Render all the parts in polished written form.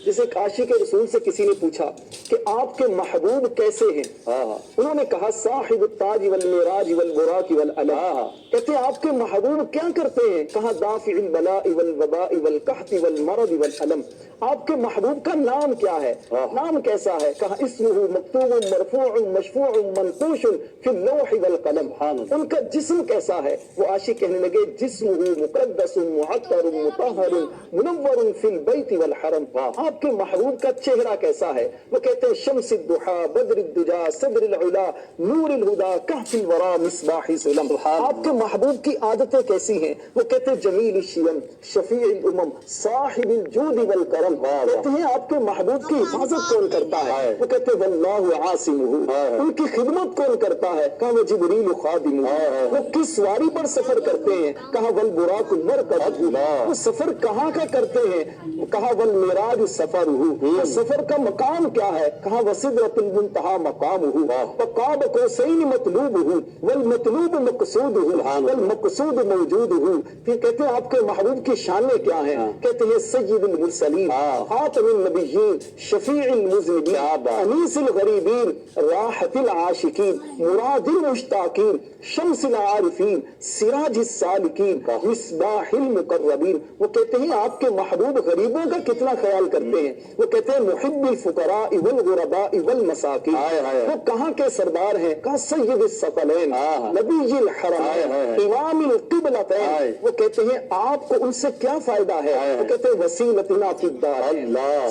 جسے عاشق رسول سے کسی نے پوچھا کہ آپ کے محبوب کیسے ہیں، انہوں نے کہا صاحب التاج والمیراج والبراق والعلم، کہتے ہیں آپ کے محبوب کیا کرتے ہیں، کہا دافع البلاء والوباء والقحط والمرض والالم، آپ کے محبوب کا نام کیا ہے، نام کیسا ہے، کہا اسمہ مکتوب مرفوع مشفوع منقوش فی اللوح والقلم، ان کا جسم کیسا ہے، وہ عاشق کہنے لگے جسمہ مقدس معطر مطہر منور فی البیت والحرم، آپ کے محبوب کا چہرہ کیسا ہے، وہ کہتے ہیں شمس الضحیٰ بدر الدجا صدر العلا نور الہدا کہف الورا مصباح سلم، آپ کے محبوب کی عادتیں کیسی ہیں، وہ کہتے ہیں جمیل الشیم شفیع الامم صاحب الجود والکرم، کہتے ہیں آپ کے محبوب کی حفاظت کون کرتا ہے، وہ کہتے ہیں واللہ عاصمہ، ان کی خدمت کون کرتا ہے، کہا وہ جبریل خادمہ، وہ کس سواری پر سفر کرتے ہیں، کہا والبراق مرکب، وہ سفر کہاں کا کرتے ہیں، کہا والمیراج سفر ہو، سفر کا مقام کیا ہے، کہا وسدرۃ المنتہا مقام ہو، وقاب قوسین مطلوب ہو، والمطلوب مقصود ہو، والمقصود موجود ہو، پھر کہتے ہیں آپ کے محبوب کی شانیں کیا ہیں، کہتے ہیں سید المرسلین خاتم النبیین شفیع المذنبین انیس الغریبین راحت العاشقین مراد المشتاقین شمس العارفین سراج السالکین مصباح المقربین، وہ کہتے ہیں آپ کے محبوب غریبوں کا کتنا خیال کرتے ہیں، وہ کہتے ہیں محب الفقراء والغرباء والمساکین، وہ کہاں کے سردار ہیں، کہا سید الثقلین نبی الحرمین امام القبلتین، وہ کہتے ہیں آپ کو ان سے کیا فائدہ ہے، وہ کہتے ہیں وسیلتنا فی الدار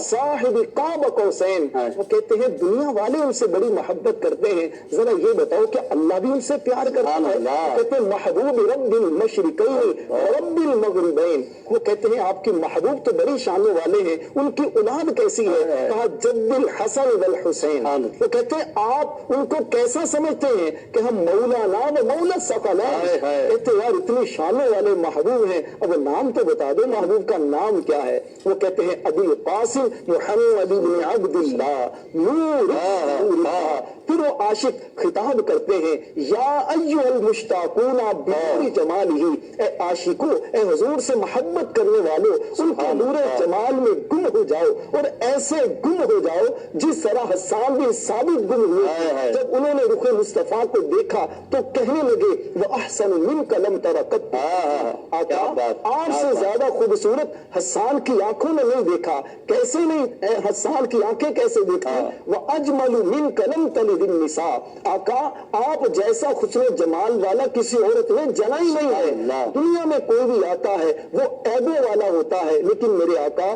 صاحب قاب قوسین، وہ کہتے ہیں دنیا والے ان سے بڑی محبت کرتے ہیں، ذرا یہ بتاؤ کہ اللہ بھی ان سے پیار کرتا ہے، وہ کہتے ہیں محبوب رب المشرقین رب المغربین، وہ کہتے ہیں آپ کی محبوب تو بڑی شانوں والے ہیں، ان کی اولاد کیسی ہے، کہا جد الحسن والحسین، وہ کہتے ہیں آپ ان کو کیسا سمجھتے ہیں کہ ہم مولانا و مولا الثقلین، کہتے ہیں یار اتنی شانوں والے محبوب ہیں، اب نام تو بتا دو محبوب کا نام کیا ہے، وہ کہتے ہیں ابی القاسم محمد بن عبد اللہ نور اللہ، پھر وہ عاشق خطاب کرتے ہیں یا ایھا المشتاقون بنور جمالہ، اے عاشقو اے حضور سے محبت کرنے والو ان کے نور جمال میں گم ہو جاؤ، اور ایسے گم ہو جاؤ جس طرح حسان بن ثابت گم ہوئے، جب انہوں نے رخ مصطفیٰ کو دیکھا تو کہنے لگے وہ احسن منک لم تر قط، آقا آپ سے زیادہ خوبصورت حسان کی آنکھوں نے نہیں دیکھا، کیسے نہیں، حسان کی آنکھیں کیسے دیکھا، وہ اجمل منک لم تلد النساء، آقا آپ جیسا حسن جمال والا کسی عورت نے جنا ہی نہیں ہے، دنیا میں کوئی بھی آتا ہے وہ عیبوں والا ہوتا ہے، لیکن میرے آقا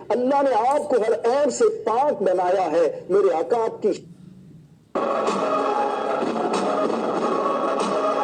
اللہ نے آپ کو ہر عیب سے پاک بنایا ہے، میرے آقا آپ کی